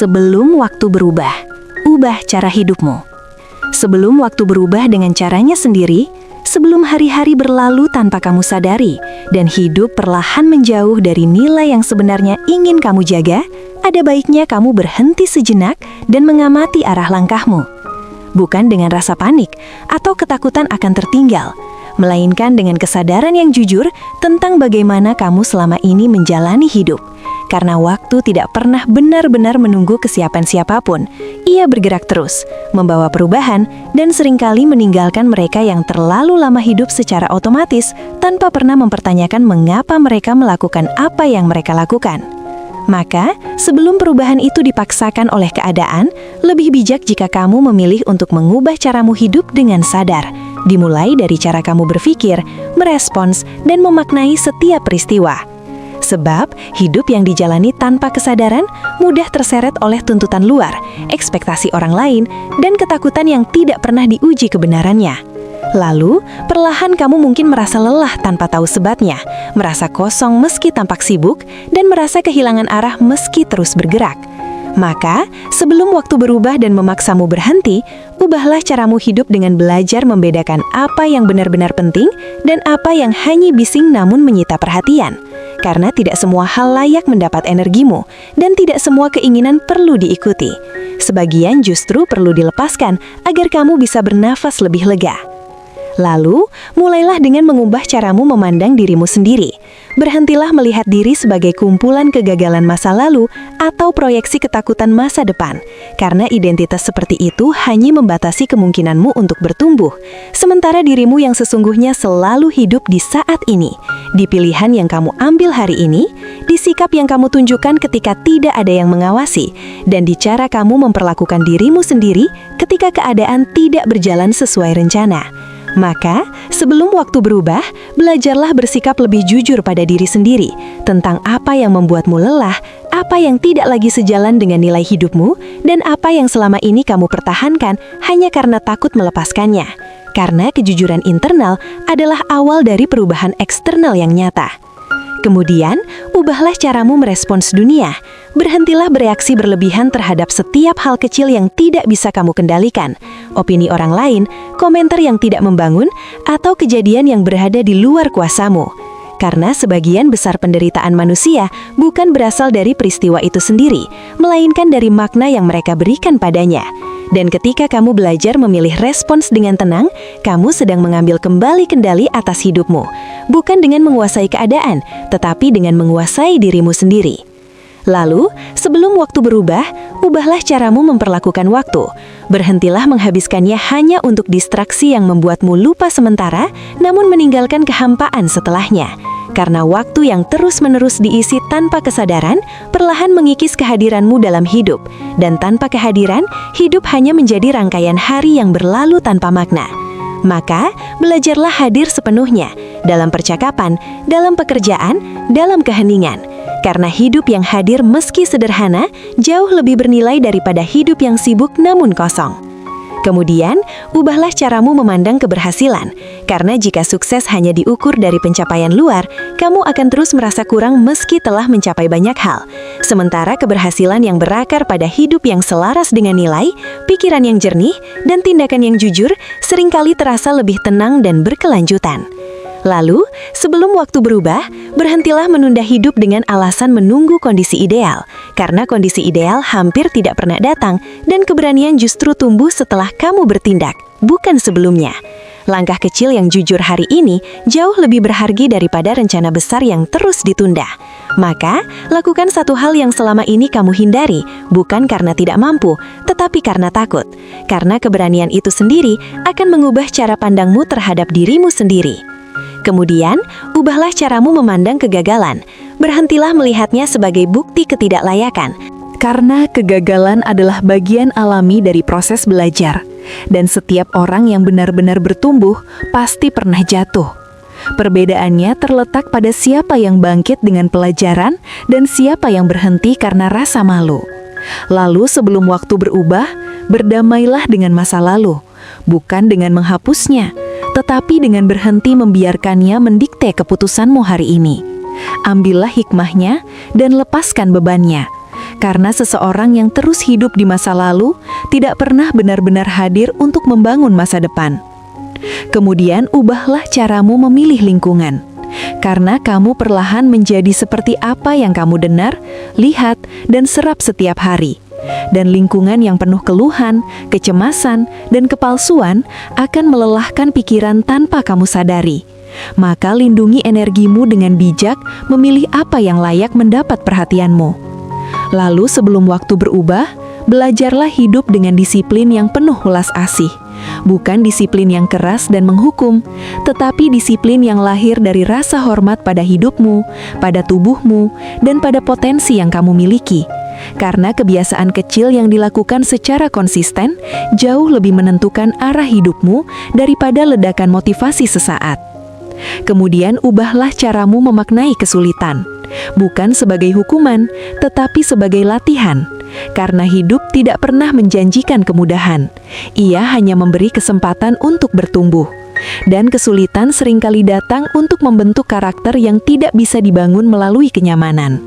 Sebelum waktu berubah, ubah cara hidupmu. Sebelum waktu berubah dengan caranya sendiri, sebelum hari-hari berlalu tanpa kamu sadari, dan hidup perlahan menjauh dari nilai yang sebenarnya ingin kamu jaga, ada baiknya kamu berhenti sejenak dan mengamati arah langkahmu. Bukan dengan rasa panik atau ketakutan akan tertinggal, melainkan dengan kesadaran yang jujur tentang bagaimana kamu selama ini menjalani hidup. Karena waktu tidak pernah benar-benar menunggu kesiapan siapapun, ia bergerak terus, membawa perubahan, dan seringkali meninggalkan mereka yang terlalu lama hidup secara otomatis tanpa pernah mempertanyakan mengapa mereka melakukan apa yang mereka lakukan. Maka, sebelum perubahan itu dipaksakan oleh keadaan, lebih bijak jika kamu memilih untuk mengubah caramu hidup dengan sadar, dimulai dari cara kamu berpikir, merespons, dan memaknai setiap peristiwa. Sebab, hidup yang dijalani tanpa kesadaran mudah terseret oleh tuntutan luar, ekspektasi orang lain, dan ketakutan yang tidak pernah diuji kebenarannya. Lalu, perlahan kamu mungkin merasa lelah tanpa tahu sebabnya, merasa kosong meski tampak sibuk, dan merasa kehilangan arah meski terus bergerak. Maka, sebelum waktu berubah dan memaksamu berhenti, ubahlah caramu hidup dengan belajar membedakan apa yang benar-benar penting dan apa yang hanya bising namun menyita perhatian. Karena tidak semua hal layak mendapat energimu, dan tidak semua keinginan perlu diikuti. Sebagian justru perlu dilepaskan agar kamu bisa bernafas lebih lega. Lalu, mulailah dengan mengubah caramu memandang dirimu sendiri. Berhentilah melihat diri sebagai kumpulan kegagalan masa lalu atau proyeksi ketakutan masa depan, karena identitas seperti itu hanya membatasi kemungkinanmu untuk bertumbuh, sementara dirimu yang sesungguhnya selalu hidup di saat ini, di pilihan yang kamu ambil hari ini, di sikap yang kamu tunjukkan ketika tidak ada yang mengawasi, dan di cara kamu memperlakukan dirimu sendiri ketika keadaan tidak berjalan sesuai rencana. Maka, sebelum waktu berubah, belajarlah bersikap lebih jujur pada diri sendiri tentang apa yang membuatmu lelah, apa yang tidak lagi sejalan dengan nilai hidupmu, dan apa yang selama ini kamu pertahankan hanya karena takut melepaskannya. Karena kejujuran internal adalah awal dari perubahan eksternal yang nyata. Kemudian, ubahlah caramu merespons dunia. Berhentilah bereaksi berlebihan terhadap setiap hal kecil yang tidak bisa kamu kendalikan, opini orang lain, komentar yang tidak membangun, atau kejadian yang berada di luar kuasamu. Karena sebagian besar penderitaan manusia bukan berasal dari peristiwa itu sendiri, melainkan dari makna yang mereka berikan padanya. Dan ketika kamu belajar memilih respons dengan tenang, kamu sedang mengambil kembali kendali atas hidupmu. Bukan dengan menguasai keadaan, tetapi dengan menguasai dirimu sendiri. Lalu, sebelum waktu berubah, ubahlah caramu memperlakukan waktu. Berhentilah menghabiskannya hanya untuk distraksi yang membuatmu lupa sementara, namun meninggalkan kehampaan setelahnya. Karena waktu yang terus-menerus diisi tanpa kesadaran, perlahan mengikis kehadiranmu dalam hidup. Dan tanpa kehadiran, hidup hanya menjadi rangkaian hari yang berlalu tanpa makna. Maka, belajarlah hadir sepenuhnya, dalam percakapan, dalam pekerjaan, dalam keheningan. Karena hidup yang hadir meski sederhana, jauh lebih bernilai daripada hidup yang sibuk namun kosong. Kemudian, ubahlah caramu memandang keberhasilan. Karena jika sukses hanya diukur dari pencapaian luar, kamu akan terus merasa kurang meski telah mencapai banyak hal. Sementara keberhasilan yang berakar pada hidup yang selaras dengan nilai, pikiran yang jernih, dan tindakan yang jujur seringkali terasa lebih tenang dan berkelanjutan. Lalu, sebelum waktu berubah, berhentilah menunda hidup dengan alasan menunggu kondisi ideal. Karena kondisi ideal hampir tidak pernah datang, dan keberanian justru tumbuh setelah kamu bertindak, bukan sebelumnya. Langkah kecil yang jujur hari ini jauh lebih berharga daripada rencana besar yang terus ditunda. Maka, lakukan satu hal yang selama ini kamu hindari, bukan karena tidak mampu, tetapi karena takut. Karena keberanian itu sendiri akan mengubah cara pandangmu terhadap dirimu sendiri. Kemudian, ubahlah caramu memandang kegagalan. Berhentilah melihatnya sebagai bukti ketidaklayakan. Karena kegagalan adalah bagian alami dari proses belajar. Dan setiap orang yang benar-benar bertumbuh pasti pernah jatuh. Perbedaannya terletak pada siapa yang bangkit dengan pelajaran dan siapa yang berhenti karena rasa malu. Lalu sebelum waktu berubah, berdamailah dengan masa lalu, bukan dengan menghapusnya, tetapi dengan berhenti membiarkannya mendikte keputusanmu hari ini. Ambillah hikmahnya dan lepaskan bebannya. Karena seseorang yang terus hidup di masa lalu tidak pernah benar-benar hadir untuk membangun masa depan. Kemudian ubahlah caramu memilih lingkungan. Karena kamu perlahan menjadi seperti apa yang kamu dengar, lihat, dan serap setiap hari. Dan lingkungan yang penuh keluhan, kecemasan, dan kepalsuan akan melelahkan pikiran tanpa kamu sadari. Maka lindungi energimu dengan bijak, memilih apa yang layak mendapat perhatianmu. Lalu sebelum waktu berubah, belajarlah hidup dengan disiplin yang penuh welas asih. Bukan disiplin yang keras dan menghukum, tetapi disiplin yang lahir dari rasa hormat pada hidupmu, pada tubuhmu, dan pada potensi yang kamu miliki. Karena kebiasaan kecil yang dilakukan secara konsisten jauh lebih menentukan arah hidupmu daripada ledakan motivasi sesaat. Kemudian ubahlah caramu memaknai kesulitan. Bukan sebagai hukuman, tetapi sebagai latihan. Karena hidup tidak pernah menjanjikan kemudahan. Ia hanya memberi kesempatan untuk bertumbuh. Dan kesulitan seringkali datang untuk membentuk karakter yang tidak bisa dibangun melalui kenyamanan.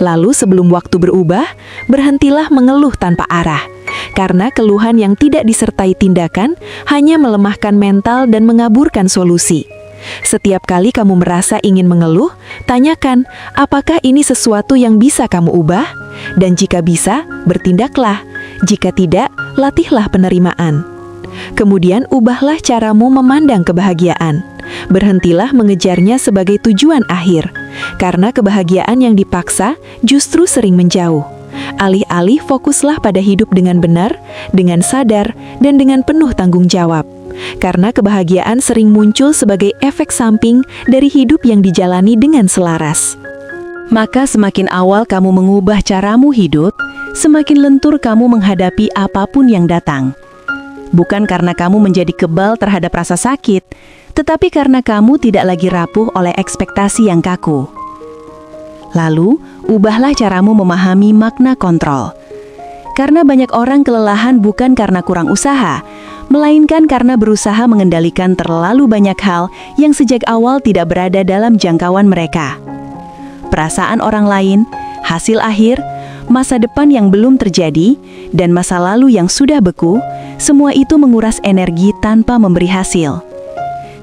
Lalu sebelum waktu berubah, berhentilah mengeluh tanpa arah. Karena keluhan yang tidak disertai tindakan hanya melemahkan mental dan mengaburkan solusi. Setiap kali kamu merasa ingin mengeluh, tanyakan, apakah ini sesuatu yang bisa kamu ubah? Dan jika bisa, bertindaklah. Jika tidak, latihlah penerimaan. Kemudian ubahlah caramu memandang kebahagiaan. Berhentilah mengejarnya sebagai tujuan akhir, karena kebahagiaan yang dipaksa justru sering menjauh. Alih-alih fokuslah pada hidup dengan benar, dengan sadar, dan dengan penuh tanggung jawab. Karena kebahagiaan sering muncul sebagai efek samping dari hidup yang dijalani dengan selaras. Maka semakin awal kamu mengubah caramu hidup, semakin lentur kamu menghadapi apapun yang datang. Bukan karena kamu menjadi kebal terhadap rasa sakit, tetapi karena kamu tidak lagi rapuh oleh ekspektasi yang kaku. Lalu, ubahlah caramu memahami makna kontrol. Karena banyak orang kelelahan bukan karena kurang usaha, melainkan karena berusaha mengendalikan terlalu banyak hal yang sejak awal tidak berada dalam jangkauan mereka. Perasaan orang lain, hasil akhir, masa depan yang belum terjadi, dan masa lalu yang sudah beku, semua itu menguras energi tanpa memberi hasil.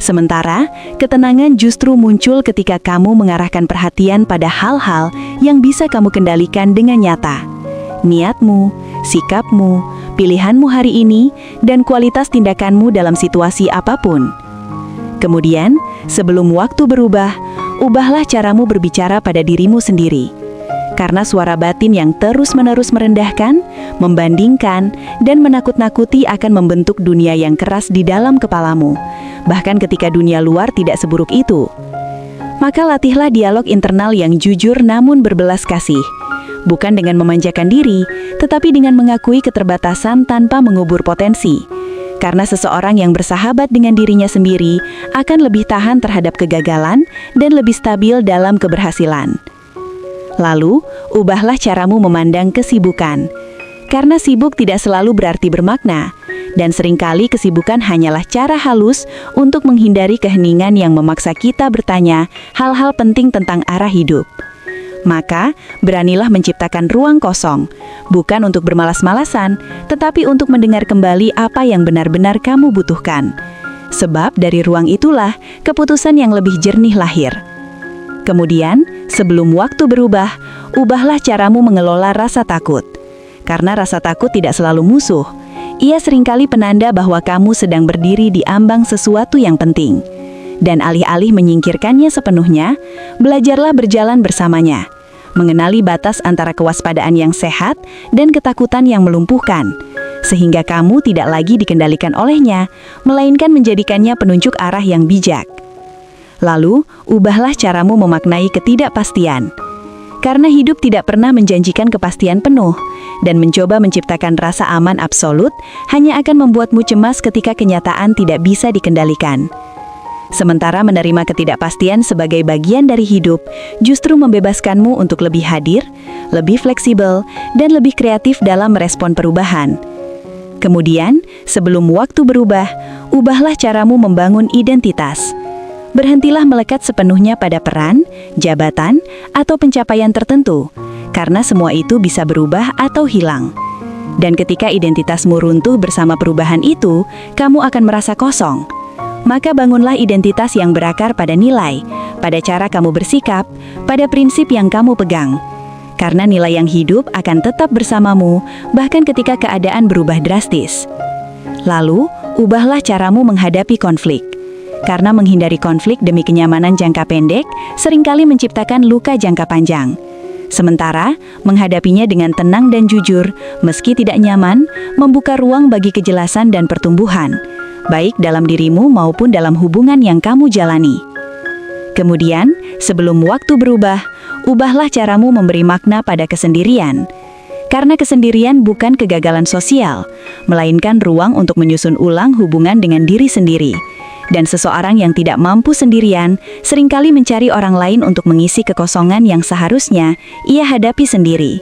Sementara, ketenangan justru muncul ketika kamu mengarahkan perhatian pada hal-hal yang bisa kamu kendalikan dengan nyata. Niatmu, sikapmu, pilihanmu hari ini, dan kualitas tindakanmu dalam situasi apapun. Kemudian, sebelum waktu berubah, ubahlah caramu berbicara pada dirimu sendiri. Karena suara batin yang terus-menerus merendahkan, membandingkan, dan menakut-nakuti akan membentuk dunia yang keras di dalam kepalamu, bahkan ketika dunia luar tidak seburuk itu. Maka latihlah dialog internal yang jujur namun berbelas kasih. Bukan dengan memanjakan diri, tetapi dengan mengakui keterbatasan tanpa mengubur potensi. Karena seseorang yang bersahabat dengan dirinya sendiri akan lebih tahan terhadap kegagalan dan lebih stabil dalam keberhasilan. Lalu, ubahlah caramu memandang kesibukan. Karena sibuk tidak selalu berarti bermakna, dan seringkali kesibukan hanyalah cara halus untuk menghindari keheningan yang memaksa kita bertanya hal-hal penting tentang arah hidup. Maka, beranilah menciptakan ruang kosong, bukan untuk bermalas-malasan, tetapi untuk mendengar kembali apa yang benar-benar kamu butuhkan. Sebab dari ruang itulah keputusan yang lebih jernih lahir. Kemudian, sebelum waktu berubah, ubahlah caramu mengelola rasa takut. Karena rasa takut tidak selalu musuh. Ia seringkali penanda bahwa kamu sedang berdiri di ambang sesuatu yang penting. Dan alih-alih menyingkirkannya sepenuhnya, belajarlah berjalan bersamanya. Mengenali batas antara kewaspadaan yang sehat dan ketakutan yang melumpuhkan. Sehingga kamu tidak lagi dikendalikan olehnya, melainkan menjadikannya penunjuk arah yang bijak. Lalu, ubahlah caramu memaknai ketidakpastian. Karena hidup tidak pernah menjanjikan kepastian penuh, dan mencoba menciptakan rasa aman absolut hanya akan membuatmu cemas ketika kenyataan tidak bisa dikendalikan. Sementara menerima ketidakpastian sebagai bagian dari hidup justru membebaskanmu untuk lebih hadir, lebih fleksibel, dan lebih kreatif dalam merespon perubahan. Kemudian, sebelum waktu berubah, ubahlah caramu membangun identitas. Berhentilah melekat sepenuhnya pada peran, jabatan, atau pencapaian tertentu, karena semua itu bisa berubah atau hilang. Dan ketika identitasmu runtuh bersama perubahan itu, kamu akan merasa kosong. Maka bangunlah identitas yang berakar pada nilai, pada cara kamu bersikap, pada prinsip yang kamu pegang. Karena nilai yang hidup akan tetap bersamamu, bahkan ketika keadaan berubah drastis. Lalu, ubahlah caramu menghadapi konflik. Karena menghindari konflik demi kenyamanan jangka pendek, seringkali menciptakan luka jangka panjang. Sementara, menghadapinya dengan tenang dan jujur, meski tidak nyaman, membuka ruang bagi kejelasan dan pertumbuhan, baik dalam dirimu maupun dalam hubungan yang kamu jalani. Kemudian, sebelum waktu berubah, ubahlah caramu memberi makna pada kesendirian. Karena kesendirian bukan kegagalan sosial, melainkan ruang untuk menyusun ulang hubungan dengan diri sendiri. Dan seseorang yang tidak mampu sendirian, seringkali mencari orang lain untuk mengisi kekosongan yang seharusnya ia hadapi sendiri.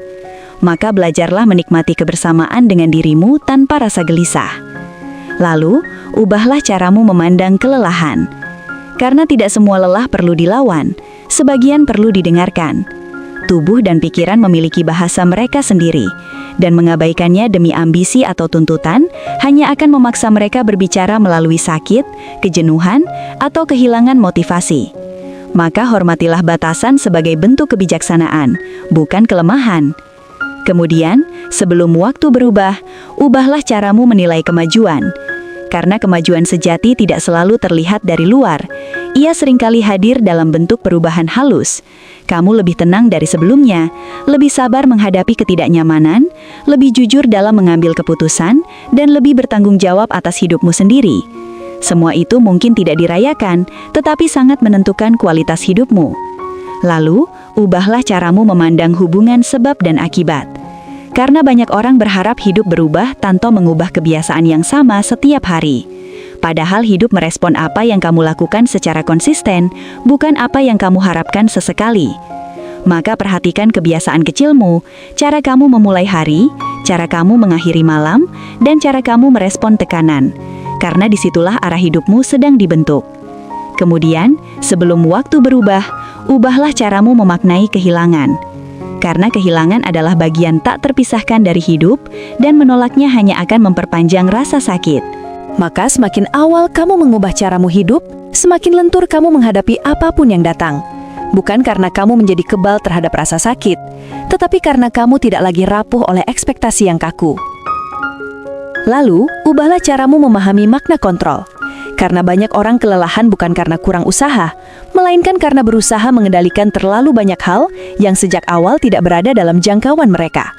Maka belajarlah menikmati kebersamaan dengan dirimu tanpa rasa gelisah. Lalu, ubahlah caramu memandang kelelahan. Karena tidak semua lelah perlu dilawan, sebagian perlu didengarkan. Tubuh dan pikiran memiliki bahasa mereka sendiri, dan mengabaikannya demi ambisi atau tuntutan hanya akan memaksa mereka berbicara melalui sakit, kejenuhan, atau kehilangan motivasi. Maka hormatilah batasan sebagai bentuk kebijaksanaan, bukan kelemahan. Kemudian, sebelum waktu berubah, ubahlah caramu menilai kemajuan. Karena kemajuan sejati tidak selalu terlihat dari luar, ia seringkali hadir dalam bentuk perubahan halus. Kamu lebih tenang dari sebelumnya, lebih sabar menghadapi ketidaknyamanan, lebih jujur dalam mengambil keputusan, dan lebih bertanggung jawab atas hidupmu sendiri. Semua itu mungkin tidak dirayakan, tetapi sangat menentukan kualitas hidupmu. Lalu, ubahlah caramu memandang hubungan sebab dan akibat. Karena banyak orang berharap hidup berubah tanpa mengubah kebiasaan yang sama setiap hari. Padahal hidup merespon apa yang kamu lakukan secara konsisten, bukan apa yang kamu harapkan sesekali. Maka perhatikan kebiasaan kecilmu, cara kamu memulai hari, cara kamu mengakhiri malam, dan cara kamu merespon tekanan. Karena disitulah arah hidupmu sedang dibentuk. Kemudian, sebelum waktu berubah, ubahlah caramu memaknai kehilangan. Karena kehilangan adalah bagian tak terpisahkan dari hidup, dan menolaknya hanya akan memperpanjang rasa sakit. Maka semakin awal kamu mengubah caramu hidup, semakin lentur kamu menghadapi apapun yang datang. Bukan karena kamu menjadi kebal terhadap rasa sakit, tetapi karena kamu tidak lagi rapuh oleh ekspektasi yang kaku. Lalu, ubahlah caramu memahami makna kontrol. Karena banyak orang kelelahan bukan karena kurang usaha, melainkan karena berusaha mengendalikan terlalu banyak hal yang sejak awal tidak berada dalam jangkauan mereka.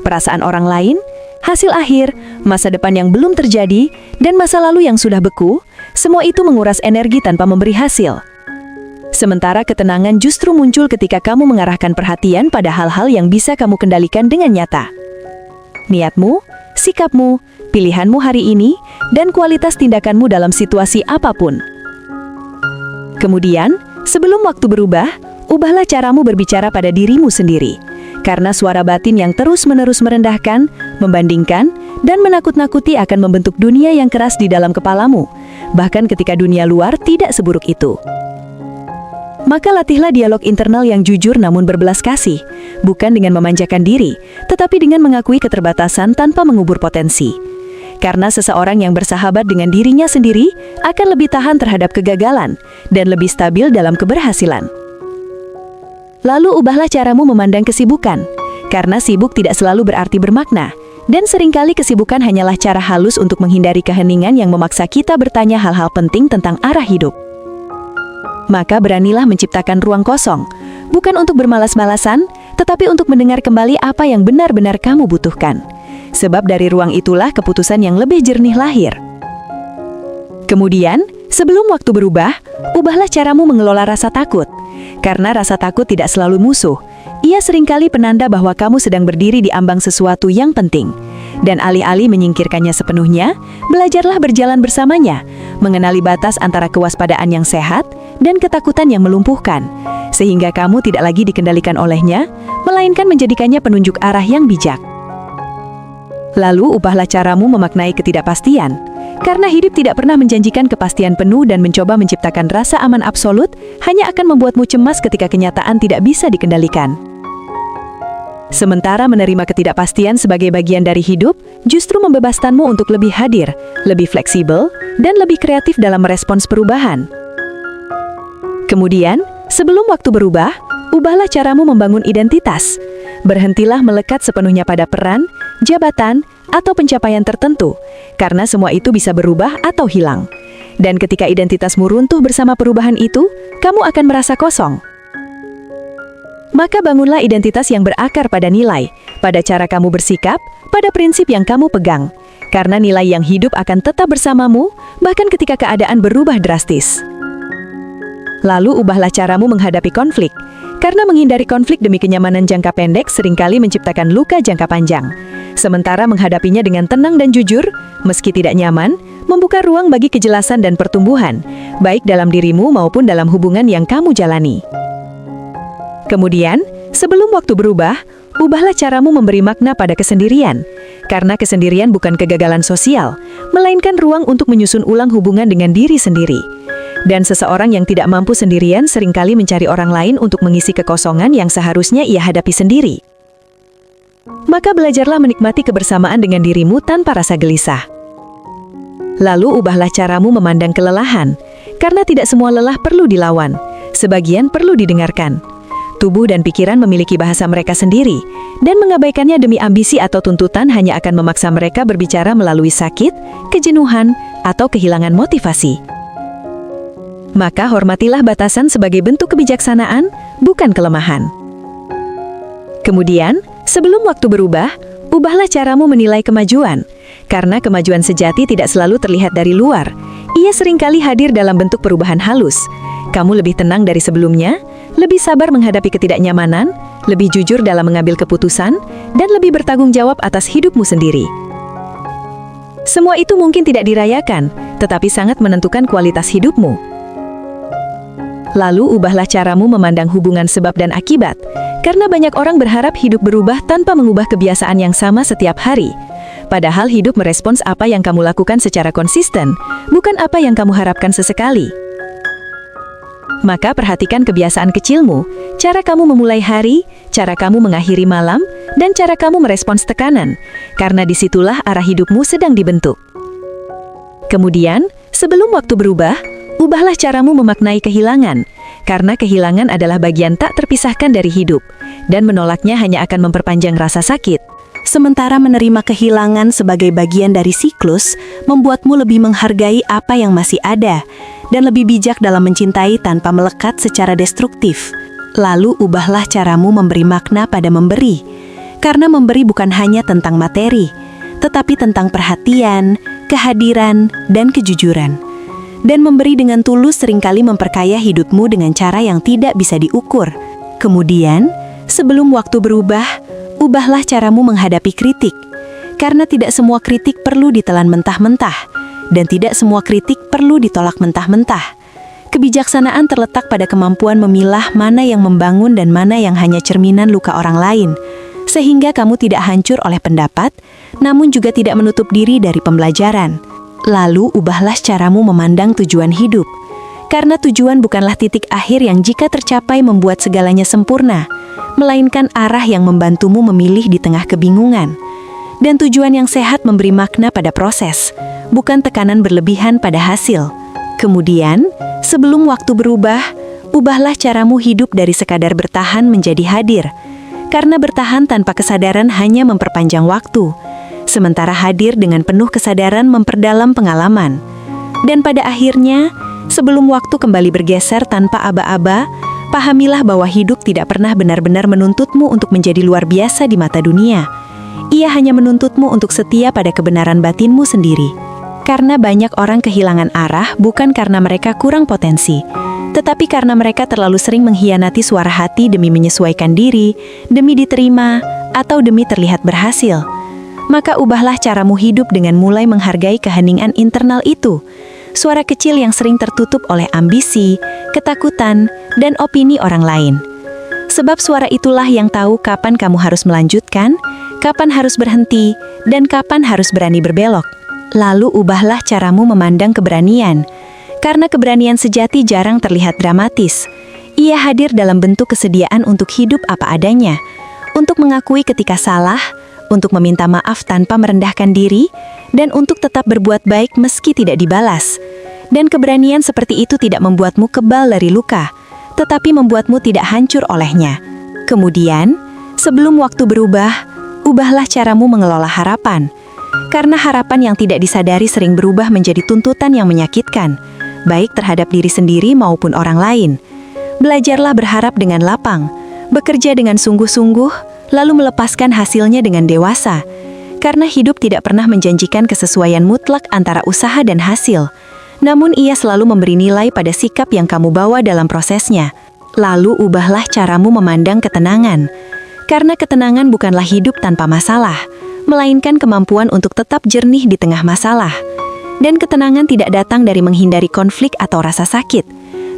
Perasaan orang lain, hasil akhir, masa depan yang belum terjadi, dan masa lalu yang sudah beku, semua itu menguras energi tanpa memberi hasil. Sementara ketenangan justru muncul ketika kamu mengarahkan perhatian pada hal-hal yang bisa kamu kendalikan dengan nyata. Niatmu, sikapmu, pilihanmu hari ini, dan kualitas tindakanmu dalam situasi apapun. Kemudian, sebelum waktu berubah, ubahlah caramu berbicara pada dirimu sendiri. Karena suara batin yang terus-menerus merendahkan, membandingkan, dan menakut-nakuti akan membentuk dunia yang keras di dalam kepalamu, bahkan ketika dunia luar tidak seburuk itu. Maka latihlah dialog internal yang jujur namun berbelas kasih, bukan dengan memanjakan diri, tetapi dengan mengakui keterbatasan tanpa mengubur potensi. Karena seseorang yang bersahabat dengan dirinya sendiri akan lebih tahan terhadap kegagalan dan lebih stabil dalam keberhasilan. Lalu ubahlah caramu memandang kesibukan, karena sibuk tidak selalu berarti bermakna, dan seringkali kesibukan hanyalah cara halus untuk menghindari keheningan yang memaksa kita bertanya hal-hal penting tentang arah hidup. Maka beranilah menciptakan ruang kosong, bukan untuk bermalas-malasan, tetapi untuk mendengar kembali apa yang benar-benar kamu butuhkan. Sebab dari ruang itulah keputusan yang lebih jernih lahir. Kemudian, sebelum waktu berubah, ubahlah caramu mengelola rasa takut. Karena rasa takut tidak selalu musuh. Ia seringkali penanda bahwa kamu sedang berdiri di ambang sesuatu yang penting. Dan alih-alih menyingkirkannya sepenuhnya, belajarlah berjalan bersamanya, mengenali batas antara kewaspadaan yang sehat dan ketakutan yang melumpuhkan, sehingga kamu tidak lagi dikendalikan olehnya, melainkan menjadikannya penunjuk arah yang bijak. Lalu ubahlah caramu memaknai ketidakpastian. Karena hidup tidak pernah menjanjikan kepastian penuh dan mencoba menciptakan rasa aman absolut hanya akan membuatmu cemas ketika kenyataan tidak bisa dikendalikan. Sementara menerima ketidakpastian sebagai bagian dari hidup justru membebaskanmu untuk lebih hadir, lebih fleksibel, dan lebih kreatif dalam merespons perubahan. Kemudian, sebelum waktu berubah, ubahlah caramu membangun identitas. Berhentilah melekat sepenuhnya pada peran, jabatan, atau pencapaian tertentu, karena semua itu bisa berubah atau hilang. Dan ketika identitasmu runtuh bersama perubahan itu, kamu akan merasa kosong. Maka bangunlah identitas yang berakar pada nilai, pada cara kamu bersikap, pada prinsip yang kamu pegang. Karena nilai yang hidup akan tetap bersamamu, bahkan ketika keadaan berubah drastis. Lalu ubahlah caramu menghadapi konflik, karena menghindari konflik demi kenyamanan jangka pendek seringkali menciptakan luka jangka panjang. Sementara menghadapinya dengan tenang dan jujur, meski tidak nyaman, membuka ruang bagi kejelasan dan pertumbuhan, baik dalam dirimu maupun dalam hubungan yang kamu jalani. Kemudian, sebelum waktu berubah, ubahlah caramu memberi makna pada kesendirian. Karena kesendirian bukan kegagalan sosial, melainkan ruang untuk menyusun ulang hubungan dengan diri sendiri. Dan seseorang yang tidak mampu sendirian seringkali mencari orang lain untuk mengisi kekosongan yang seharusnya ia hadapi sendiri. Maka belajarlah menikmati kebersamaan dengan dirimu tanpa rasa gelisah. Lalu ubahlah caramu memandang kelelahan, karena tidak semua lelah perlu dilawan, sebagian perlu didengarkan. Tubuh dan pikiran memiliki bahasa mereka sendiri, dan mengabaikannya demi ambisi atau tuntutan hanya akan memaksa mereka berbicara melalui sakit, kejenuhan, atau kehilangan motivasi. Maka hormatilah batasan sebagai bentuk kebijaksanaan, bukan kelemahan. Kemudian, sebelum waktu berubah, ubahlah caramu menilai kemajuan, karena kemajuan sejati tidak selalu terlihat dari luar. Ia seringkali hadir dalam bentuk perubahan halus. Kamu lebih tenang dari sebelumnya, lebih sabar menghadapi ketidaknyamanan, lebih jujur dalam mengambil keputusan, dan lebih bertanggung jawab atas hidupmu sendiri. Semua itu mungkin tidak dirayakan, tetapi sangat menentukan kualitas hidupmu. Lalu ubahlah caramu memandang hubungan sebab dan akibat, karena banyak orang berharap hidup berubah tanpa mengubah kebiasaan yang sama setiap hari. Padahal hidup merespons apa yang kamu lakukan secara konsisten, bukan apa yang kamu harapkan sesekali. Maka perhatikan kebiasaan kecilmu, cara kamu memulai hari, cara kamu mengakhiri malam, dan cara kamu merespons tekanan, karena disitulah arah hidupmu sedang dibentuk. Kemudian, sebelum waktu berubah, ubahlah caramu memaknai kehilangan, karena kehilangan adalah bagian tak terpisahkan dari hidup, dan menolaknya hanya akan memperpanjang rasa sakit. Sementara menerima kehilangan sebagai bagian dari siklus, membuatmu lebih menghargai apa yang masih ada, dan lebih bijak dalam mencintai tanpa melekat secara destruktif. Lalu ubahlah caramu memberi makna pada memberi, karena memberi bukan hanya tentang materi, tetapi tentang perhatian, kehadiran, dan kejujuran. Dan memberi dengan tulus seringkali memperkaya hidupmu dengan cara yang tidak bisa diukur. Kemudian, sebelum waktu berubah, ubahlah caramu menghadapi kritik, karena tidak semua kritik perlu ditelan mentah-mentah, dan tidak semua kritik perlu ditolak mentah-mentah. Kebijaksanaan terletak pada kemampuan memilah mana yang membangun dan mana yang hanya cerminan luka orang lain, sehingga kamu tidak hancur oleh pendapat, namun juga tidak menutup diri dari pembelajaran. Lalu ubahlah caramu memandang tujuan hidup, karena tujuan bukanlah titik akhir yang jika tercapai membuat segalanya sempurna, melainkan arah yang membantumu memilih di tengah kebingungan. Dan tujuan yang sehat memberi makna pada proses, bukan tekanan berlebihan pada hasil. Kemudian, sebelum waktu berubah, ubahlah caramu hidup dari sekadar bertahan menjadi hadir, karena bertahan tanpa kesadaran hanya memperpanjang waktu, sementara hadir dengan penuh kesadaran memperdalam pengalaman. Dan pada akhirnya, sebelum waktu kembali bergeser tanpa aba-aba, pahamilah bahwa hidup tidak pernah benar-benar menuntutmu untuk menjadi luar biasa di mata dunia. Ia hanya menuntutmu untuk setia pada kebenaran batinmu sendiri. Karena banyak orang kehilangan arah bukan karena mereka kurang potensi, tetapi karena mereka terlalu sering mengkhianati suara hati demi menyesuaikan diri, demi diterima, atau demi terlihat berhasil. Maka ubahlah caramu hidup dengan mulai menghargai keheningan internal itu, suara kecil yang sering tertutup oleh ambisi, ketakutan, dan opini orang lain. Sebab suara itulah yang tahu kapan kamu harus melanjutkan, kapan harus berhenti, dan kapan harus berani berbelok. Lalu ubahlah caramu memandang keberanian, karena keberanian sejati jarang terlihat dramatis. Ia hadir dalam bentuk kesediaan untuk hidup apa adanya, untuk mengakui ketika salah, untuk meminta maaf tanpa merendahkan diri, dan untuk tetap berbuat baik meski tidak dibalas. Dan keberanian seperti itu tidak membuatmu kebal dari luka, tetapi membuatmu tidak hancur olehnya. Kemudian, sebelum waktu berubah, ubahlah caramu mengelola harapan. Karena harapan yang tidak disadari sering berubah menjadi tuntutan yang menyakitkan, baik terhadap diri sendiri maupun orang lain. Belajarlah berharap dengan lapang, bekerja dengan sungguh-sungguh, lalu melepaskan hasilnya dengan dewasa. Karena hidup tidak pernah menjanjikan kesesuaian mutlak antara usaha dan hasil. Namun ia selalu memberi nilai pada sikap yang kamu bawa dalam prosesnya. Lalu ubahlah caramu memandang ketenangan. Karena ketenangan bukanlah hidup tanpa masalah, melainkan kemampuan untuk tetap jernih di tengah masalah. Dan ketenangan tidak datang dari menghindari konflik atau rasa sakit,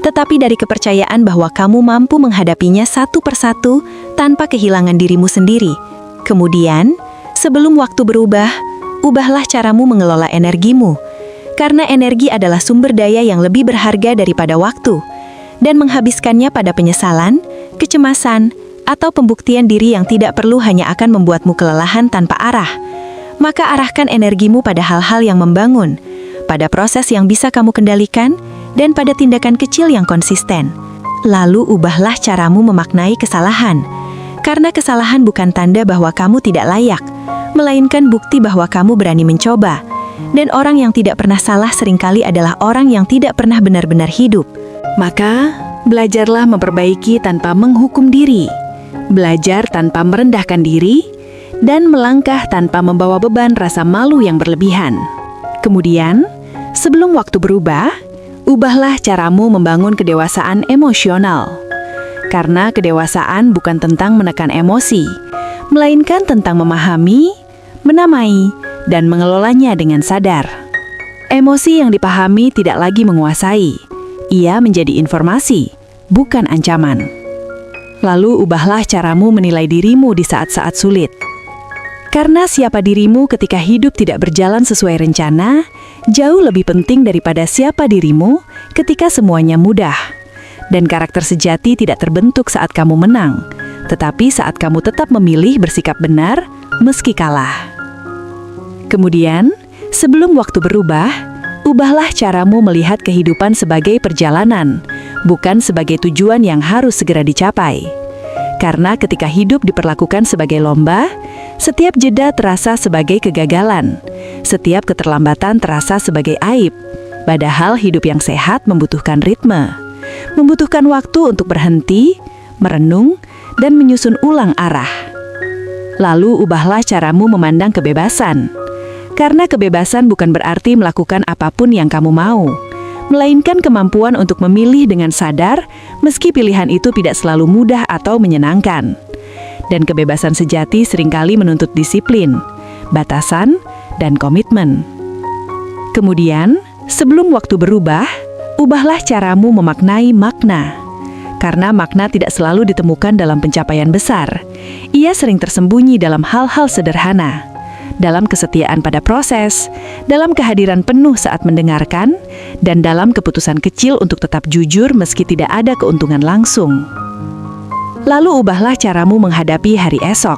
tetapi dari kepercayaan bahwa kamu mampu menghadapinya satu persatu tanpa kehilangan dirimu sendiri. Kemudian, sebelum waktu berubah, ubahlah caramu mengelola energimu. Karena energi adalah sumber daya yang lebih berharga daripada waktu, dan menghabiskannya pada penyesalan, kecemasan, atau pembuktian diri yang tidak perlu hanya akan membuatmu kelelahan tanpa arah. Maka arahkan energimu pada hal-hal yang membangun, pada proses yang bisa kamu kendalikan, dan pada tindakan kecil yang konsisten. Lalu ubahlah caramu memaknai kesalahan. Karena kesalahan bukan tanda bahwa kamu tidak layak, melainkan bukti bahwa kamu berani mencoba. Dan orang yang tidak pernah salah seringkali adalah orang yang tidak pernah benar-benar hidup. Maka, belajarlah memperbaiki tanpa menghukum diri, belajar tanpa merendahkan diri, dan melangkah tanpa membawa beban rasa malu yang berlebihan. Kemudian, sebelum waktu berubah, ubahlah caramu membangun kedewasaan emosional. Karena kedewasaan bukan tentang menekan emosi, melainkan tentang memahami, menamai, dan mengelolanya dengan sadar. Emosi yang dipahami tidak lagi menguasai. Ia menjadi informasi, bukan ancaman. Lalu ubahlah caramu menilai dirimu di saat-saat sulit. Karena siapa dirimu ketika hidup tidak berjalan sesuai rencana, jauh lebih penting daripada siapa dirimu ketika semuanya mudah. Dan karakter sejati tidak terbentuk saat kamu menang, tetapi saat kamu tetap memilih bersikap benar meski kalah. Kemudian, sebelum waktu berubah, ubahlah caramu melihat kehidupan sebagai perjalanan, bukan sebagai tujuan yang harus segera dicapai. Karena ketika hidup diperlakukan sebagai lomba, setiap jeda terasa sebagai kegagalan, setiap keterlambatan terasa sebagai aib. Padahal hidup yang sehat membutuhkan ritme, membutuhkan waktu untuk berhenti, merenung, dan menyusun ulang arah. Lalu ubahlah caramu memandang kebebasan. Karena kebebasan bukan berarti melakukan apapun yang kamu mau, melainkan kemampuan untuk memilih dengan sadar meski pilihan itu tidak selalu mudah atau menyenangkan. Dan kebebasan sejati seringkali menuntut disiplin, batasan, dan komitmen. Kemudian, sebelum waktu berubah, ubahlah caramu memaknai makna. Karena makna tidak selalu ditemukan dalam pencapaian besar. Ia sering tersembunyi dalam hal-hal sederhana, dalam kesetiaan pada proses, dalam kehadiran penuh saat mendengarkan, dan dalam keputusan kecil untuk tetap jujur meski tidak ada keuntungan langsung. Lalu ubahlah caramu menghadapi hari esok,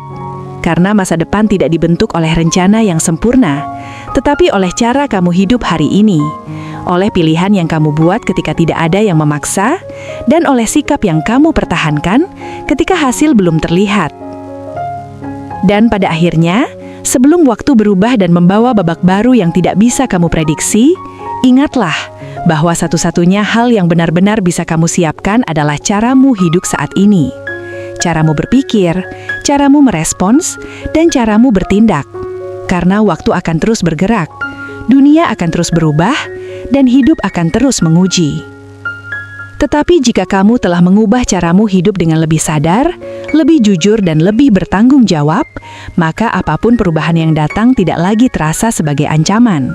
karena masa depan tidak dibentuk oleh rencana yang sempurna, tetapi oleh cara kamu hidup hari ini, oleh pilihan yang kamu buat ketika tidak ada yang memaksa, dan oleh sikap yang kamu pertahankan ketika hasil belum terlihat. Dan pada akhirnya, sebelum waktu berubah dan membawa babak baru yang tidak bisa kamu prediksi, ingatlah bahwa satu-satunya hal yang benar-benar bisa kamu siapkan adalah caramu hidup saat ini. Caramu berpikir, caramu merespons, dan caramu bertindak. Karena waktu akan terus bergerak, dunia akan terus berubah, dan hidup akan terus menguji. Tetapi jika kamu telah mengubah caramu hidup dengan lebih sadar, lebih jujur dan lebih bertanggung jawab, maka apapun perubahan yang datang tidak lagi terasa sebagai ancaman,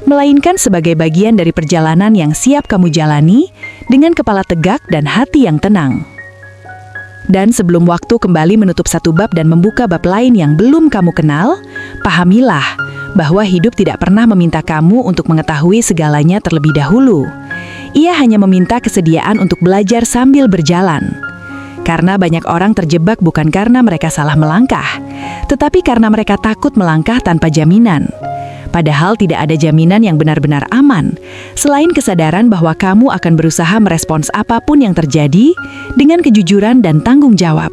melainkan sebagai bagian dari perjalanan yang siap kamu jalani dengan kepala tegak dan hati yang tenang. Dan sebelum waktu kembali menutup satu bab dan membuka bab lain yang belum kamu kenal, pahamilah bahwa hidup tidak pernah meminta kamu untuk mengetahui segalanya terlebih dahulu. Ia hanya meminta kesediaan untuk belajar sambil berjalan. Karena banyak orang terjebak bukan karena mereka salah melangkah, tetapi karena mereka takut melangkah tanpa jaminan. Padahal tidak ada jaminan yang benar-benar aman, selain kesadaran bahwa kamu akan berusaha merespons apapun yang terjadi dengan kejujuran dan tanggung jawab.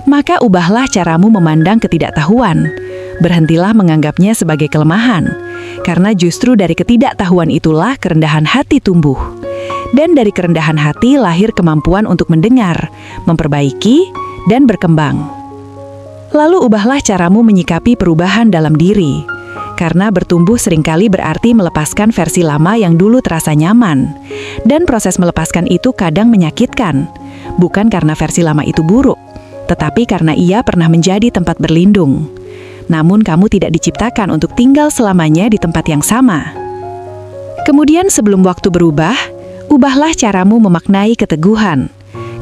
Maka ubahlah caramu memandang ketidaktahuan. Berhentilah menganggapnya sebagai kelemahan, karena justru dari ketidaktahuan itulah kerendahan hati tumbuh. Dan dari kerendahan hati lahir kemampuan untuk mendengar, memperbaiki, dan berkembang. Lalu ubahlah caramu menyikapi perubahan dalam diri. Karena bertumbuh seringkali berarti melepaskan versi lama yang dulu terasa nyaman. Dan proses melepaskan itu kadang menyakitkan. Bukan karena versi lama itu buruk, tetapi karena ia pernah menjadi tempat berlindung. Namun kamu tidak diciptakan untuk tinggal selamanya di tempat yang sama. Kemudian sebelum waktu berubah, ubahlah caramu memaknai keteguhan.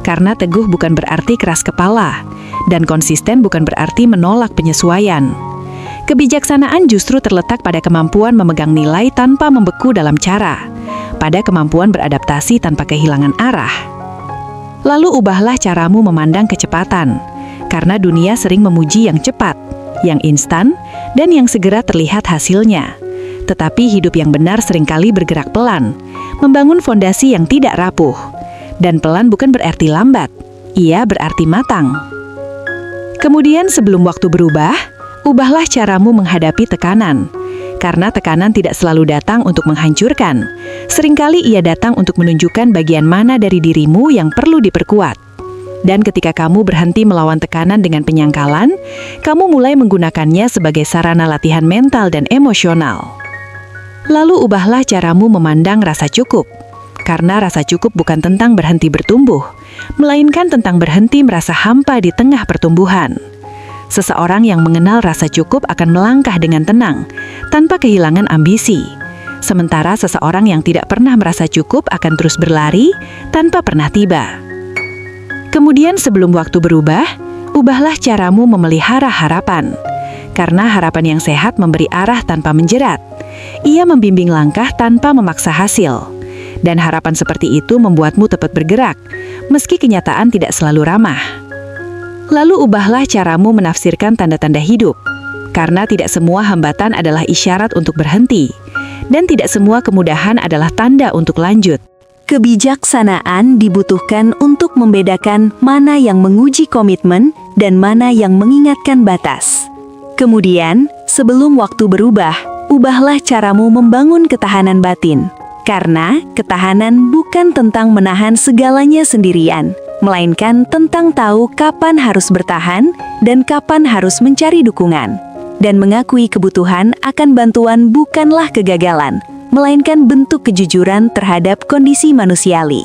Karena teguh bukan berarti keras kepala, dan konsisten bukan berarti menolak penyesuaian. Kebijaksanaan justru terletak pada kemampuan memegang nilai tanpa membeku dalam cara, pada kemampuan beradaptasi tanpa kehilangan arah. Lalu ubahlah caramu memandang kecepatan, karena dunia sering memuji yang cepat, yang instan, dan yang segera terlihat hasilnya. Tetapi hidup yang benar seringkali bergerak pelan, membangun fondasi yang tidak rapuh. Dan pelan bukan berarti lambat, ia berarti matang. Kemudian sebelum waktu berubah, ubahlah caramu menghadapi tekanan. Karena tekanan tidak selalu datang untuk menghancurkan. Seringkali ia datang untuk menunjukkan bagian mana dari dirimu yang perlu diperkuat. Dan ketika kamu berhenti melawan tekanan dengan penyangkalan, kamu mulai menggunakannya sebagai sarana latihan mental dan emosional. Lalu ubahlah caramu memandang rasa cukup. Karena rasa cukup bukan tentang berhenti bertumbuh, melainkan tentang berhenti merasa hampa di tengah pertumbuhan. Seseorang yang mengenal rasa cukup akan melangkah dengan tenang, tanpa kehilangan ambisi. Sementara seseorang yang tidak pernah merasa cukup akan terus berlari, tanpa pernah tiba. Kemudian sebelum waktu berubah, ubahlah caramu memelihara harapan. Karena harapan yang sehat memberi arah tanpa menjerat. Ia membimbing langkah tanpa memaksa hasil. Dan harapan seperti itu membuatmu tepat bergerak, meski kenyataan tidak selalu ramah. Lalu ubahlah caramu menafsirkan tanda-tanda hidup, karena tidak semua hambatan adalah isyarat untuk berhenti, dan tidak semua kemudahan adalah tanda untuk lanjut. Kebijaksanaan dibutuhkan untuk membedakan mana yang menguji komitmen dan mana yang mengingatkan batas. Kemudian, sebelum waktu berubah, ubahlah caramu membangun ketahanan batin, karena ketahanan bukan tentang menahan segalanya sendirian, melainkan tentang tahu kapan harus bertahan dan kapan harus mencari dukungan. Dan mengakui kebutuhan akan bantuan bukanlah kegagalan, melainkan bentuk kejujuran terhadap kondisi manusiawi.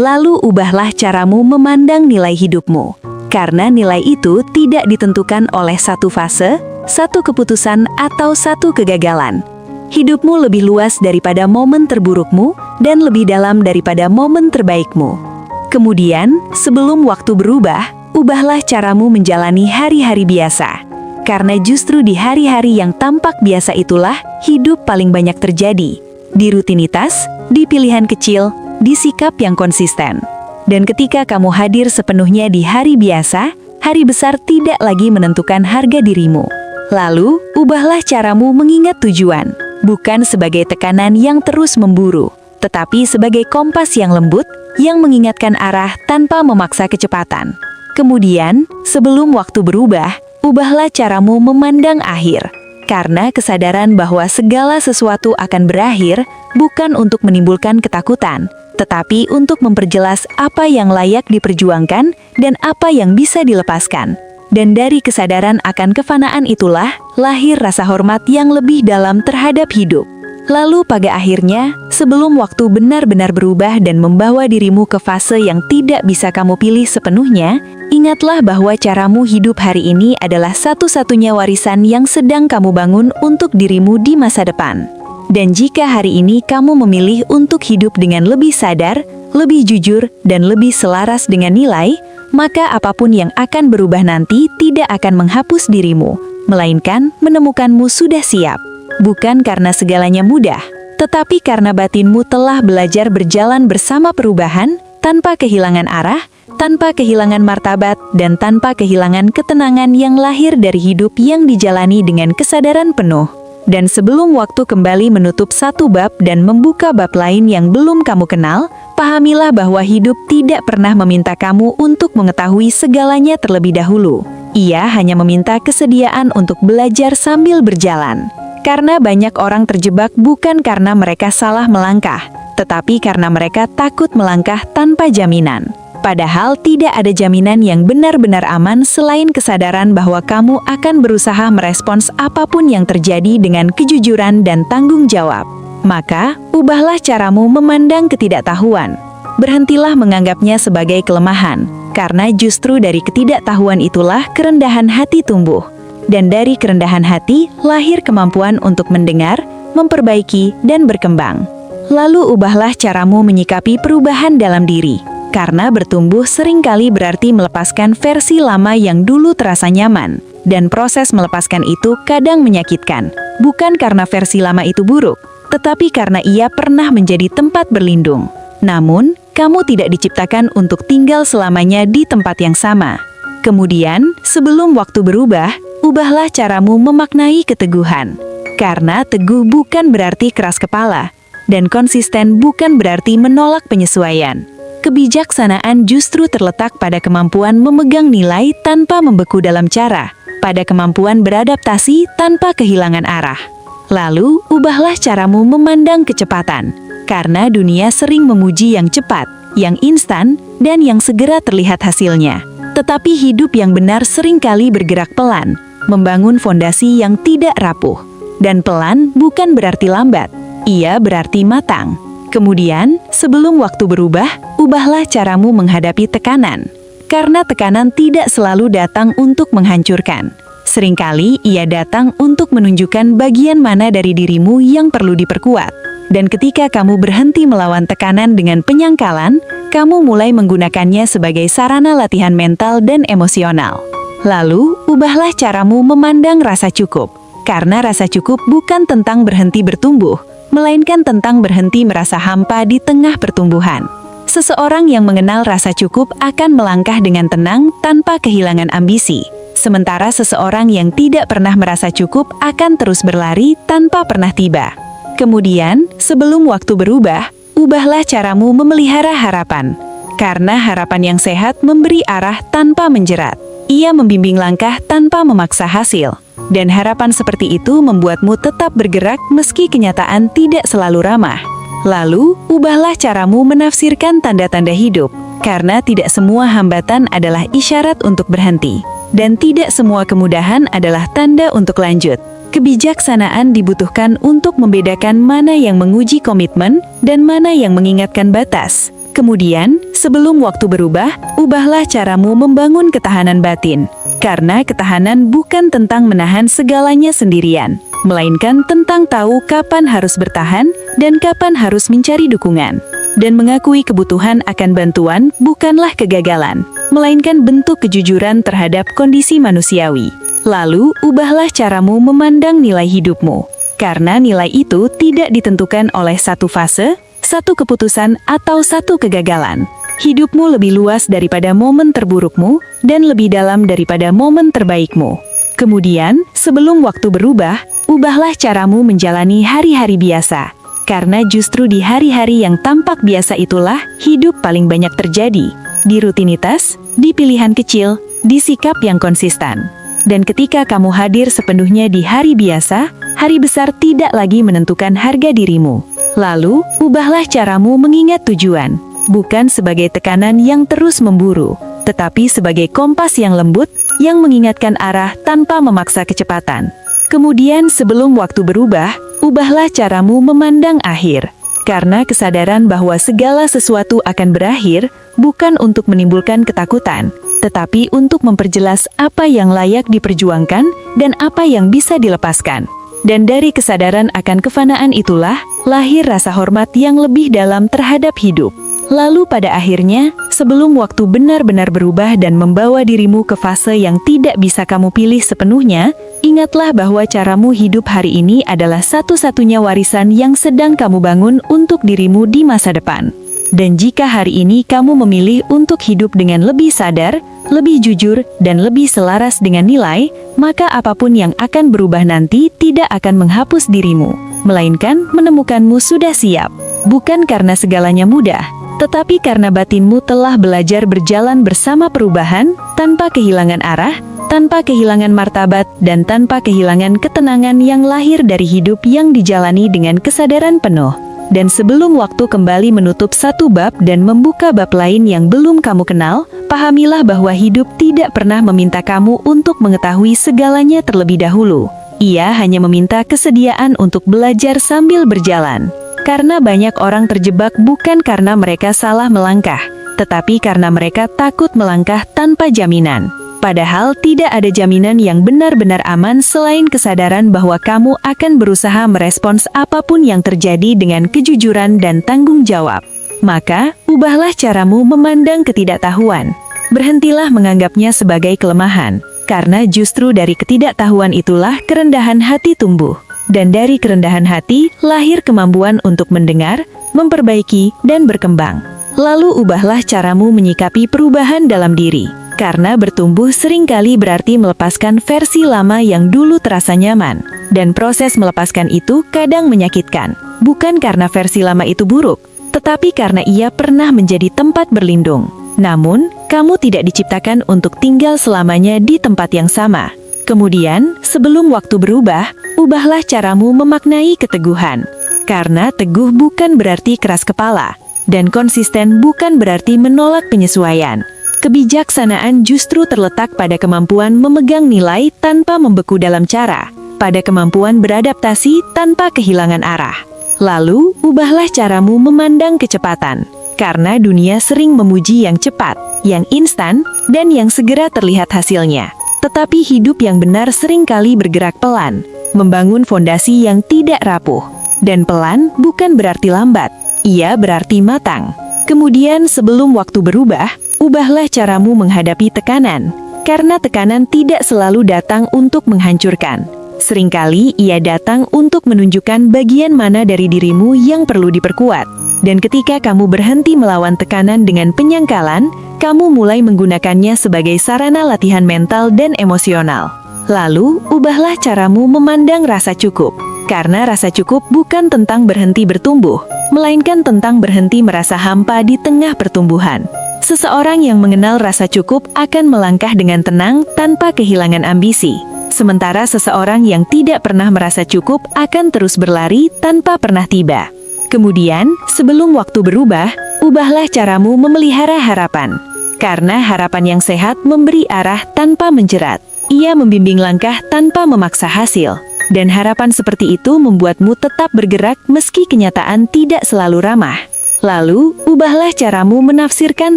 Lalu ubahlah caramu memandang nilai hidupmu, karena nilai itu tidak ditentukan oleh satu fase, satu keputusan, atau satu kegagalan. Hidupmu lebih luas daripada momen terburukmu dan lebih dalam daripada momen terbaikmu. Kemudian, sebelum waktu berubah, ubahlah caramu menjalani hari-hari biasa. Karena justru di hari-hari yang tampak biasa itulah hidup paling banyak terjadi. Di rutinitas, di pilihan kecil, di sikap yang konsisten. Dan ketika kamu hadir sepenuhnya di hari biasa, hari besar tidak lagi menentukan harga dirimu. Lalu, ubahlah caramu mengingat tujuan, bukan sebagai tekanan yang terus memburu, tetapi sebagai kompas yang lembut, yang mengingatkan arah tanpa memaksa kecepatan. Kemudian, sebelum waktu berubah, ubahlah caramu memandang akhir. Karena kesadaran bahwa segala sesuatu akan berakhir, bukan untuk menimbulkan ketakutan, tetapi untuk memperjelas apa yang layak diperjuangkan dan apa yang bisa dilepaskan. Dan dari kesadaran akan kefanaan itulah, lahir rasa hormat yang lebih dalam terhadap hidup. Lalu pada akhirnya, sebelum waktu benar-benar berubah dan membawa dirimu ke fase yang tidak bisa kamu pilih sepenuhnya, ingatlah bahwa caramu hidup hari ini adalah satu-satunya warisan yang sedang kamu bangun untuk dirimu di masa depan. Dan jika hari ini kamu memilih untuk hidup dengan lebih sadar, lebih jujur, dan lebih selaras dengan nilai, maka apapun yang akan berubah nanti tidak akan menghapus dirimu, melainkan menemukanmu sudah siap. Bukan karena segalanya mudah, tetapi karena batinmu telah belajar berjalan bersama perubahan, tanpa kehilangan arah, tanpa kehilangan martabat dan tanpa kehilangan ketenangan yang lahir dari hidup yang dijalani dengan kesadaran penuh. Dan sebelum waktu kembali menutup satu bab dan membuka bab lain yang belum kamu kenal, pahamilah bahwa hidup tidak pernah meminta kamu untuk mengetahui segalanya terlebih dahulu. Ia hanya meminta kesediaan untuk belajar sambil berjalan. Karena banyak orang terjebak bukan karena mereka salah melangkah, tetapi karena mereka takut melangkah tanpa jaminan. Padahal tidak ada jaminan yang benar-benar aman selain kesadaran bahwa kamu akan berusaha merespons apapun yang terjadi dengan kejujuran dan tanggung jawab. Maka, ubahlah caramu memandang ketidaktahuan. Berhentilah menganggapnya sebagai kelemahan, karena justru dari ketidaktahuan itulah kerendahan hati tumbuh. Dan dari kerendahan hati, lahir kemampuan untuk mendengar, memperbaiki, dan berkembang. Lalu ubahlah caramu menyikapi perubahan dalam diri. Karena bertumbuh seringkali berarti melepaskan versi lama yang dulu terasa nyaman. Dan proses melepaskan itu kadang menyakitkan. Bukan karena versi lama itu buruk, tetapi karena ia pernah menjadi tempat berlindung. Namun, kamu tidak diciptakan untuk tinggal selamanya di tempat yang sama. Kemudian, sebelum waktu berubah, ubahlah caramu memaknai keteguhan. Karena teguh bukan berarti keras kepala, dan konsisten bukan berarti menolak penyesuaian. Kebijaksanaan justru terletak pada kemampuan memegang nilai tanpa membeku dalam cara, pada kemampuan beradaptasi tanpa kehilangan arah. Lalu, ubahlah caramu memandang kecepatan, karena dunia sering memuji yang cepat, yang instan, dan yang segera terlihat hasilnya. Tetapi hidup yang benar seringkali bergerak pelan, membangun fondasi yang tidak rapuh. Dan pelan bukan berarti lambat, ia berarti matang. Kemudian, sebelum waktu berubah, ubahlah caramu menghadapi tekanan. Karena tekanan tidak selalu datang untuk menghancurkan. Seringkali ia datang untuk menunjukkan bagian mana dari dirimu yang perlu diperkuat. Dan ketika kamu berhenti melawan tekanan dengan penyangkalan, kamu mulai menggunakannya sebagai sarana latihan mental dan emosional. Lalu, ubahlah caramu memandang rasa cukup. Karena rasa cukup bukan tentang berhenti bertumbuh, melainkan tentang berhenti merasa hampa di tengah pertumbuhan. Seseorang yang mengenal rasa cukup akan melangkah dengan tenang tanpa kehilangan ambisi. Sementara seseorang yang tidak pernah merasa cukup akan terus berlari tanpa pernah tiba. Kemudian, sebelum waktu berubah, ubahlah caramu memelihara harapan. Karena harapan yang sehat memberi arah tanpa menjerat. Ia membimbing langkah tanpa memaksa hasil. Dan harapan seperti itu membuatmu tetap bergerak meski kenyataan tidak selalu ramah. Lalu, ubahlah caramu menafsirkan tanda-tanda hidup. Karena tidak semua hambatan adalah isyarat untuk berhenti. Dan tidak semua kemudahan adalah tanda untuk lanjut. Kebijaksanaan dibutuhkan untuk membedakan mana yang menguji komitmen dan mana yang mengingatkan batas. Kemudian, sebelum waktu berubah, ubahlah caramu membangun ketahanan batin. Karena ketahanan bukan tentang menahan segalanya sendirian, melainkan tentang tahu kapan harus bertahan dan kapan harus mencari dukungan. Dan mengakui kebutuhan akan bantuan bukanlah kegagalan, melainkan bentuk kejujuran terhadap kondisi manusiawi. Lalu, ubahlah caramu memandang nilai hidupmu. Karena nilai itu tidak ditentukan oleh satu fase, satu keputusan, atau satu kegagalan. Hidupmu lebih luas daripada momen terburukmu dan lebih dalam daripada momen terbaikmu. Kemudian, sebelum waktu berubah, ubahlah caramu menjalani hari-hari biasa. Karena justru di hari-hari yang tampak biasa itulah hidup paling banyak terjadi. Di rutinitas, di pilihan kecil, di sikap yang konsisten. Dan ketika kamu hadir sepenuhnya di hari biasa, hari besar tidak lagi menentukan harga dirimu. Lalu, ubahlah caramu mengingat tujuan, bukan sebagai tekanan yang terus memburu, tetapi sebagai kompas yang lembut, yang mengingatkan arah tanpa memaksa kecepatan. Kemudian sebelum waktu berubah, ubahlah caramu memandang akhir. Karena kesadaran bahwa segala sesuatu akan berakhir, bukan untuk menimbulkan ketakutan, tetapi untuk memperjelas apa yang layak diperjuangkan dan apa yang bisa dilepaskan. Dan dari kesadaran akan kefanaan itulah, lahir rasa hormat yang lebih dalam terhadap hidup. Lalu pada akhirnya, sebelum waktu benar-benar berubah dan membawa dirimu ke fase yang tidak bisa kamu pilih sepenuhnya, ingatlah bahwa caramu hidup hari ini adalah satu-satunya warisan yang sedang kamu bangun untuk dirimu di masa depan. Dan jika hari ini kamu memilih untuk hidup dengan lebih sadar, lebih jujur, dan lebih selaras dengan nilai, maka apapun yang akan berubah nanti tidak akan menghapus dirimu, melainkan menemukanmu sudah siap. Bukan karena segalanya mudah, tetapi karena batinmu telah belajar berjalan bersama perubahan, tanpa kehilangan arah, tanpa kehilangan martabat, dan tanpa kehilangan ketenangan yang lahir dari hidup yang dijalani dengan kesadaran penuh. Dan sebelum waktu kembali menutup satu bab dan membuka bab lain yang belum kamu kenal, pahamilah bahwa hidup tidak pernah meminta kamu untuk mengetahui segalanya terlebih dahulu. Ia hanya meminta kesediaan untuk belajar sambil berjalan. Karena banyak orang terjebak bukan karena mereka salah melangkah, tetapi karena mereka takut melangkah tanpa jaminan. Padahal tidak ada jaminan yang benar-benar aman selain kesadaran bahwa kamu akan berusaha merespons apapun yang terjadi dengan kejujuran dan tanggung jawab. Maka, ubahlah caramu memandang ketidaktahuan. Berhentilah menganggapnya sebagai kelemahan, karena justru dari ketidaktahuan itulah kerendahan hati tumbuh. Dan dari kerendahan hati, lahir kemampuan untuk mendengar, memperbaiki, dan berkembang. Lalu ubahlah caramu menyikapi perubahan dalam diri. Karena bertumbuh seringkali berarti melepaskan versi lama yang dulu terasa nyaman. Dan proses melepaskan itu kadang menyakitkan. Bukan karena versi lama itu buruk, tetapi karena ia pernah menjadi tempat berlindung. Namun, kamu tidak diciptakan untuk tinggal selamanya di tempat yang sama. Kemudian, sebelum waktu berubah, ubahlah caramu memaknai keteguhan. Karena teguh bukan berarti keras kepala, dan konsisten bukan berarti menolak penyesuaian. Kebijaksanaan justru terletak pada kemampuan memegang nilai tanpa membeku dalam cara, pada kemampuan beradaptasi tanpa kehilangan arah. Lalu, ubahlah caramu memandang kecepatan, karena dunia sering memuji yang cepat, yang instan, dan yang segera terlihat hasilnya. Tetapi hidup yang benar seringkali bergerak pelan, membangun fondasi yang tidak rapuh. Dan pelan bukan berarti lambat, ia berarti matang. Kemudian sebelum waktu berubah, ubahlah caramu menghadapi tekanan, karena tekanan tidak selalu datang untuk menghancurkan. Seringkali ia datang untuk menunjukkan bagian mana dari dirimu yang perlu diperkuat. Dan ketika kamu berhenti melawan tekanan dengan penyangkalan, kamu mulai menggunakannya sebagai sarana latihan mental dan emosional. Lalu, ubahlah caramu memandang rasa cukup. Karena rasa cukup bukan tentang berhenti bertumbuh, melainkan tentang berhenti merasa hampa di tengah pertumbuhan. Seseorang yang mengenal rasa cukup akan melangkah dengan tenang tanpa kehilangan ambisi. Sementara seseorang yang tidak pernah merasa cukup akan terus berlari tanpa pernah tiba. Kemudian, sebelum waktu berubah, ubahlah caramu memelihara harapan. Karena harapan yang sehat memberi arah tanpa menjerat. Ia membimbing langkah tanpa memaksa hasil. Dan harapan seperti itu membuatmu tetap bergerak meski kenyataan tidak selalu ramah. Lalu, ubahlah caramu menafsirkan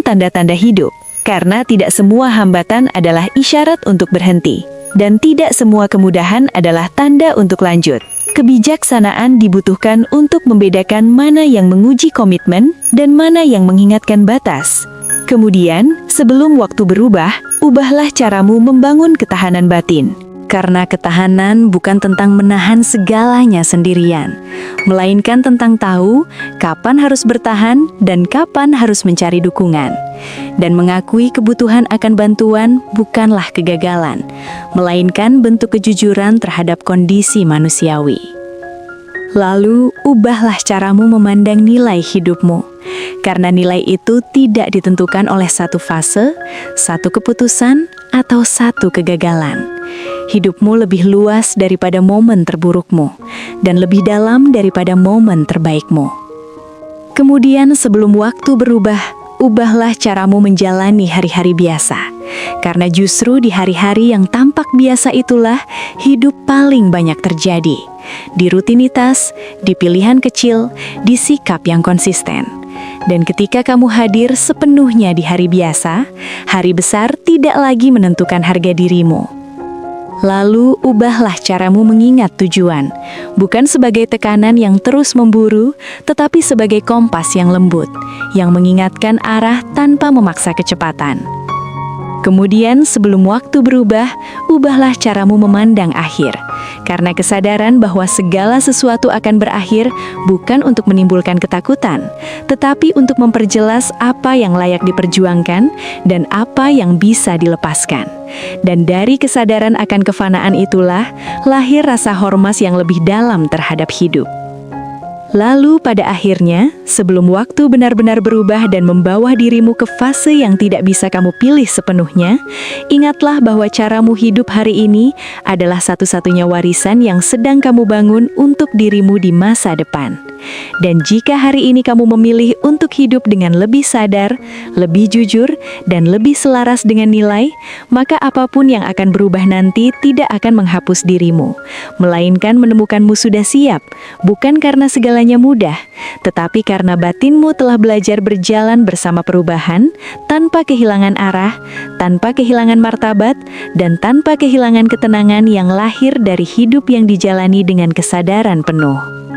tanda-tanda hidup. Karena tidak semua hambatan adalah isyarat untuk berhenti. Dan tidak semua kemudahan adalah tanda untuk lanjut. Kebijaksanaan dibutuhkan untuk membedakan mana yang menguji komitmen dan mana yang mengingatkan batas. Kemudian, sebelum waktu berubah, ubahlah caramu membangun ketahanan batin. Karena ketahanan bukan tentang menahan segalanya sendirian, melainkan tentang tahu kapan harus bertahan dan kapan harus mencari dukungan. Dan mengakui kebutuhan akan bantuan bukanlah kegagalan, melainkan bentuk kejujuran terhadap kondisi manusiawi. Lalu, ubahlah caramu memandang nilai hidupmu. Karena nilai itu tidak ditentukan oleh satu fase, satu keputusan, atau satu kegagalan. Hidupmu lebih luas daripada momen terburukmu, dan lebih dalam daripada momen terbaikmu. Kemudian sebelum waktu berubah, ubahlah caramu menjalani hari-hari biasa. Karena justru di hari-hari yang tampak biasa itulah hidup paling banyak terjadi. Di rutinitas, di pilihan kecil, di sikap yang konsisten. Dan ketika kamu hadir sepenuhnya di hari biasa, hari besar tidak lagi menentukan harga dirimu. Lalu, ubahlah caramu mengingat tujuan, bukan sebagai tekanan yang terus memburu, tetapi sebagai kompas yang lembut, yang mengingatkan arah tanpa memaksa kecepatan. Kemudian sebelum waktu berubah, ubahlah caramu memandang akhir. Karena kesadaran bahwa segala sesuatu akan berakhir bukan untuk menimbulkan ketakutan, tetapi untuk memperjelas apa yang layak diperjuangkan dan apa yang bisa dilepaskan. Dan dari kesadaran akan kefanaan itulah lahir rasa hormat yang lebih dalam terhadap hidup. Lalu pada akhirnya, sebelum waktu benar-benar berubah dan membawa dirimu ke fase yang tidak bisa kamu pilih sepenuhnya, ingatlah bahwa caramu hidup hari ini adalah satu-satunya warisan yang sedang kamu bangun untuk dirimu di masa depan. Dan jika hari ini kamu memilih untuk hidup dengan lebih sadar, lebih jujur, dan lebih selaras dengan nilai, maka apapun yang akan berubah nanti tidak akan menghapus dirimu, melainkan menemukanmu sudah siap, bukan karena segalanya mudah, tetapi karena batinmu telah belajar berjalan bersama perubahan, tanpa kehilangan arah, tanpa kehilangan martabat, dan tanpa kehilangan ketenangan yang lahir dari hidup yang dijalani dengan kesadaran penuh.